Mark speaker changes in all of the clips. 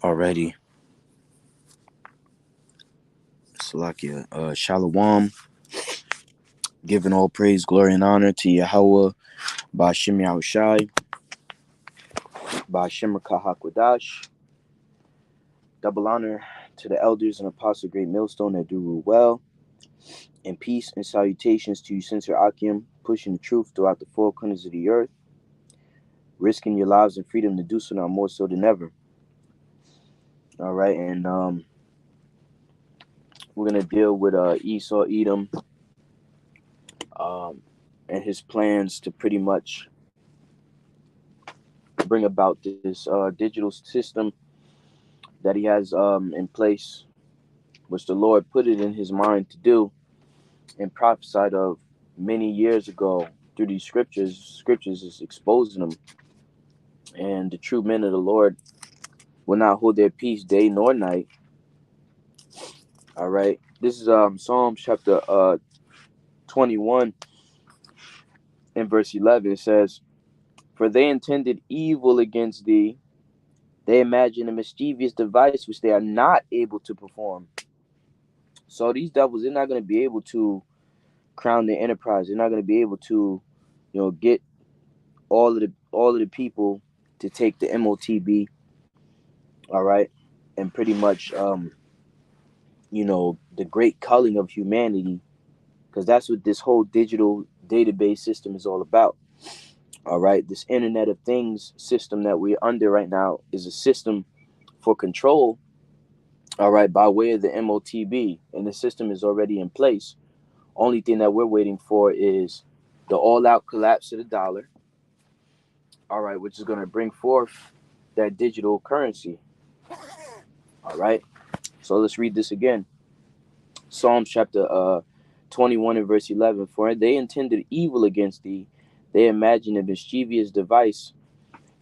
Speaker 1: already. Salakia. Shalom. Giving all praise, glory, and honor to Yahweh, Ba'ashem Yahushai, Ba'ashem Kahakwadash. Double honor to the elders and apostles of Great Millstone that do rule well. And peace and salutations to you, Sincere Akim, pushing the truth throughout the four corners of the earth, risking your lives and freedom to do so now more so than ever. All right, and we're gonna deal with Esau Edom and his plans to pretty much bring about this digital system that he has in place, which the Lord put it in his mind to do and prophesied of many years ago through these scriptures. Scriptures is exposing them, and the true men of the Lord will not hold their peace day nor night. All right, this is Psalms chapter 21 and verse 11. It says, "For they intended evil against thee, they imagine a mischievous device which they are not able to perform." So these devils, they're not going to be able to crown their enterprise. They're not going to be able to, get all of the people to take the MOTB. All right, and pretty much, the great culling of humanity, because that's what this whole digital database system is all about. All right, this Internet of Things system that we're under right now is a system for control. All right, by way of the MOTB, and the system is already in place. Only thing that we're waiting for is the all-out collapse of the dollar. All right, which is going to bring forth that digital currency. All right, so let's read this again. Psalms chapter 21 and verse 11. "For they intended evil against thee, they imagined a mischievous device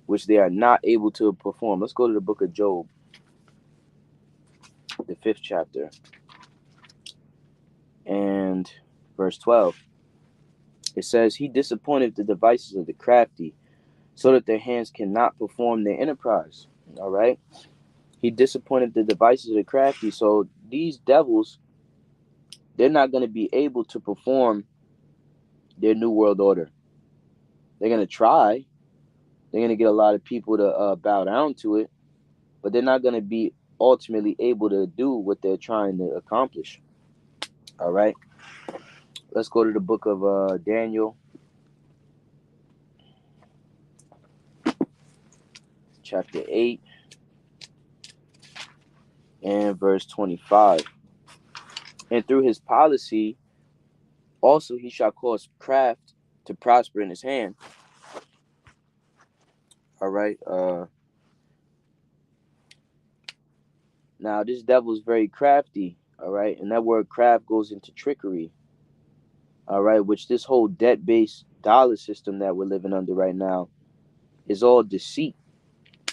Speaker 1: which they are not able to perform." Let's go to the book of Job, the 5th chapter, and verse 12. It says, "He disappointed the devices of the crafty, so that their hands cannot perform their enterprise." All right, he disappointed the devices of the crafty, so these devils, they're not going to be able to perform their new world order. They're going to try. They're going to get a lot of people to bow down to it, but they're not going to be ultimately able to do what they're trying to accomplish. All right, let's go to the book of Daniel, chapter 8 and verse 25. "And through his policy also he shall cause craft to prosper in his hand." All right, now this devil is very crafty. All right, and that word craft goes into trickery. All right, which this whole debt-based dollar system that we're living under right now is all deceit.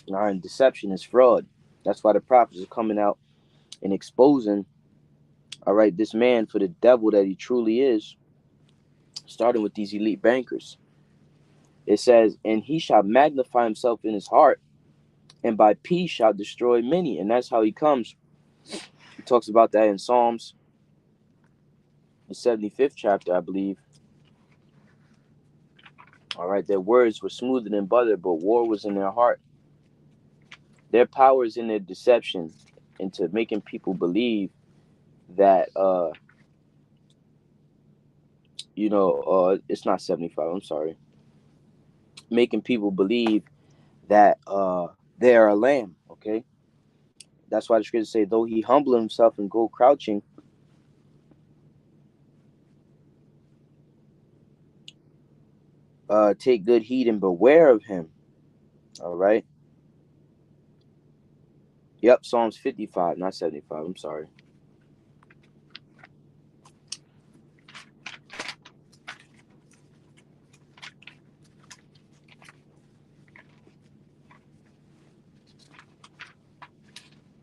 Speaker 1: All right, and deception is fraud. That's why the prophets are coming out and exposing, all right, this man for the devil that he truly is, starting with these elite bankers. It says, "And he shall magnify himself in his heart, and by peace shall destroy many." And that's how he comes. He talks about that in Psalms, the 75th chapter, I believe. All right, their words were smoother than butter, but war was in their heart. Their power is in their deception, into making people believe that it's not 75, I'm sorry. Making people believe that they are a lamb, okay? That's why the scriptures say, "Though he humble himself and go crouching, take good heed and beware of him." All right. Yep, Psalms 55, not 75. I'm sorry.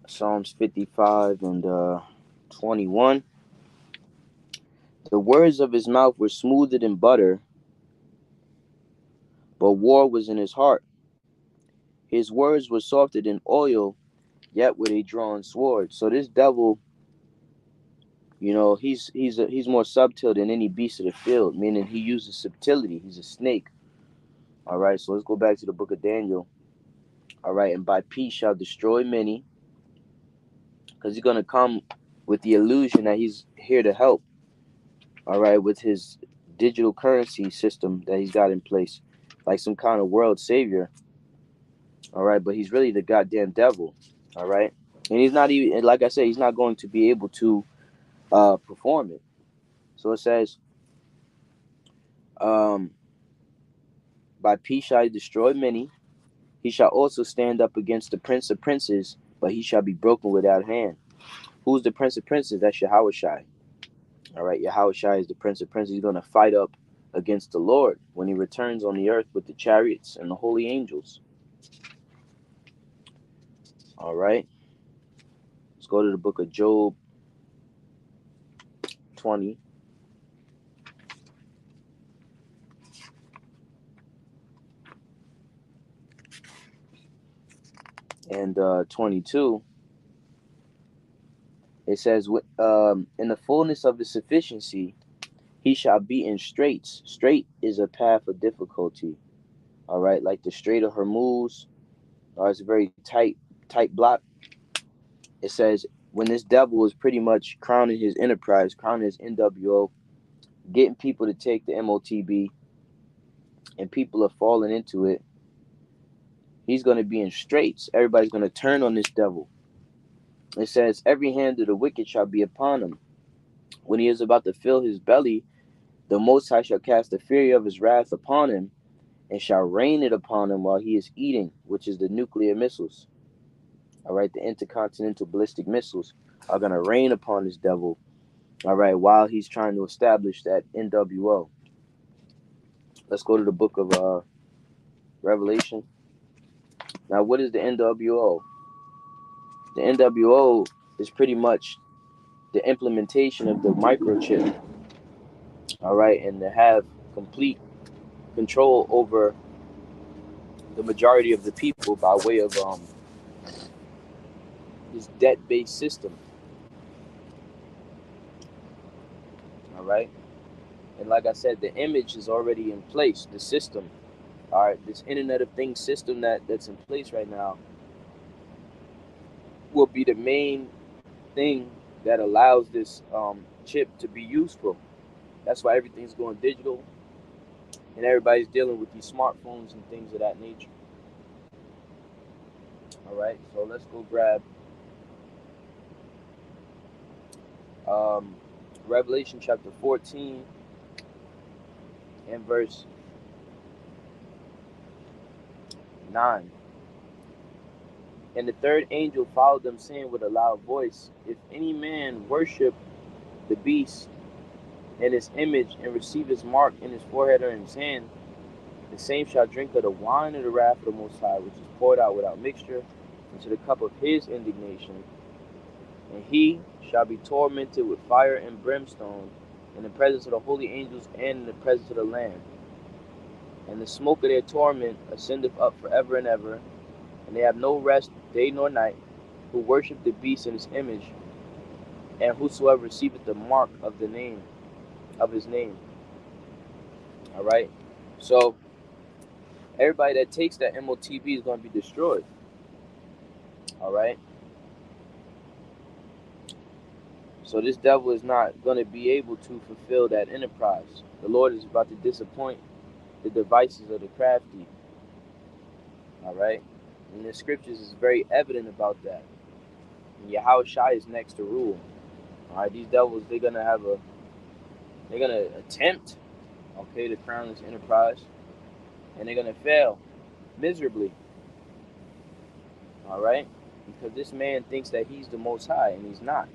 Speaker 1: Psalms 55 and 21. "The words of his mouth were smoother than butter, but war was in his heart. His words were softer than oil, yet with a drawn sword. So this devil, he's more subtle than any beast of the field, meaning he uses subtlety. He's a snake. All right, so let's go back to the book of Daniel. All right, and by peace shall destroy many, because he's gonna come with the illusion that he's here to help. All right, with his digital currency system that he's got in place, like some kind of world savior. All right, but he's really the goddamn devil. All right, and he's not even, like I said, he's not going to be able to perform it. So it says, um, by peace shall he destroy many. He shall also stand up against the prince of princes, but he shall be broken without hand. Who's the prince of princes? That's Yahushai. All right, Yahushua is the prince of princes. He's going to fight up against the Lord when he returns on the earth with the chariots and the holy angels. All right, let's go to the book of Job 20. And 22, it says, in the fullness of his sufficiency, he shall be in straits. Strait is a path of difficulty. All right, like the Strait of Hormuz. It's a very tight block. It says, when this devil is pretty much crowning his enterprise, crowning his NWO, getting people to take the MOTB, and people are falling into it, he's going to be in straits. Everybody's going to turn on this devil. It says, every hand of the wicked shall be upon him. When he is about to fill his belly, the Most High shall cast the fury of his wrath upon him, and shall rain it upon him while he is eating, which is the nuclear missiles. All right, the intercontinental ballistic missiles are going to rain upon this devil. All right, while he's trying to establish that NWO. Let's go to the book of Revelation. Now, what is the NWO? The NWO is pretty much the implementation of the microchip. All right, and to have complete control over the majority of the people by way of this debt-based system. All right, and like I said, the image is already in place. The system, all right, this Internet of Things system that's in place right now will be the main thing that allows this chip to be useful. That's why everything's going digital, and everybody's dealing with these smartphones and things of that nature. All right, so let's go grab Revelation chapter 14 and verse 9. And the third angel followed them, saying with a loud voice, if any man worship the beast and his image, and receive his mark in his forehead or in his hand, the same shall drink of the wine of the wrath of the Most High, which is poured out without mixture into the cup of his indignation. And he shall be tormented with fire and brimstone in the presence of the holy angels and in the presence of the Lamb. And the smoke of their torment ascendeth up forever and ever, and they have no rest day nor night, who worship the beast in his image, and whosoever receiveth the mark of the name of his name. All right, so everybody that takes that MOTB is going to be destroyed. All right, so this devil is not going to be able to fulfill that enterprise. The Lord is about to disappoint the devices of the crafty. All right, and the scriptures is very evident about that. And Yahushua is next to rule. All right, these devils, they're gonna attempt, okay, to crown this enterprise, and they're gonna fail miserably. All right, because this man thinks that he's the Most High, and he's not.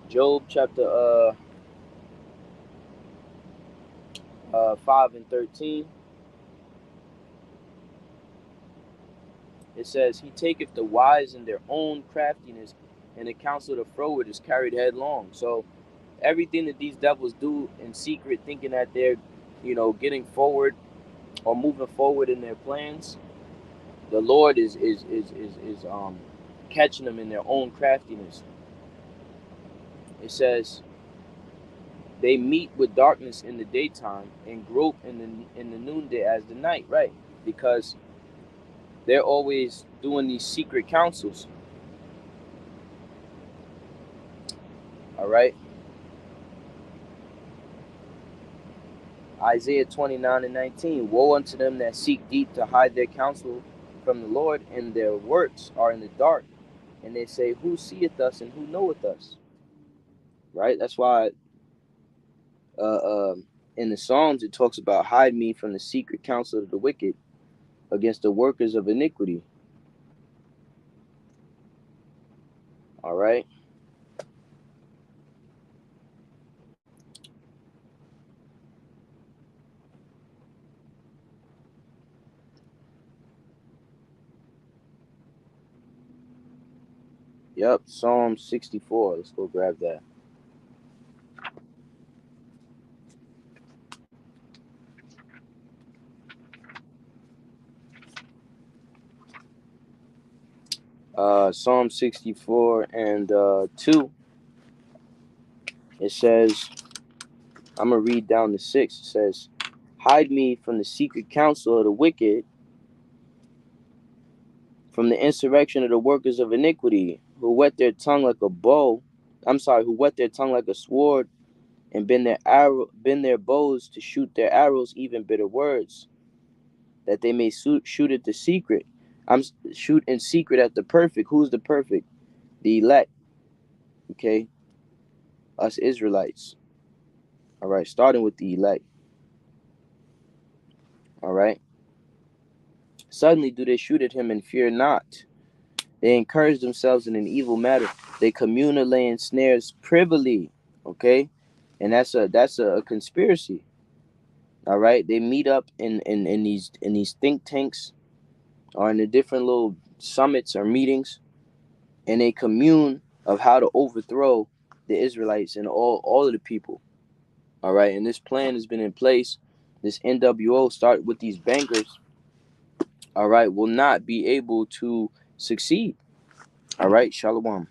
Speaker 1: Job chapter 5 and 13. It says, he taketh the wise in their own craftiness, and the counsel of the froward is carried headlong. So everything that these devils do in secret, thinking that they're, getting forward are moving forward in their plans, the Lord is catching them in their own craftiness. It says they meet with darkness in the daytime and grope in the noonday as the night, right? Because they're always doing these secret councils. All right. Isaiah 29:19. Woe unto them that seek deep to hide their counsel from the Lord, and their works are in the dark. And they say, who seeth us and who knoweth us? Right? That's why in the Psalms it talks about hide me from the secret counsel of the wicked against the workers of iniquity. All right. Yep. Psalm 64. Let's go grab that. Psalm 64 and 2. It says, I'm going to read down to 6. It says, hide me from the secret counsel of the wicked, from the insurrection of the workers of iniquity, who whet their tongue like a bow. Who whet their tongue like a sword, and bend their bows to shoot their arrows, even bitter words, that they may shoot at the secret. I'm shoot in secret at the perfect. Who's the perfect? The elect. Okay, us Israelites. All right, starting with the elect. All right. Suddenly do they shoot at him and fear not. They encourage themselves in an evil matter. They commune laying snares privily. Okay, and that's a conspiracy. All right, they meet up in these think tanks or in the different little summits or meetings, and they commune of how to overthrow the Israelites and all of the people. All right, and this plan has been in place. This NWO start with these bankers. All right, will not be able to succeed. All right, Shalom.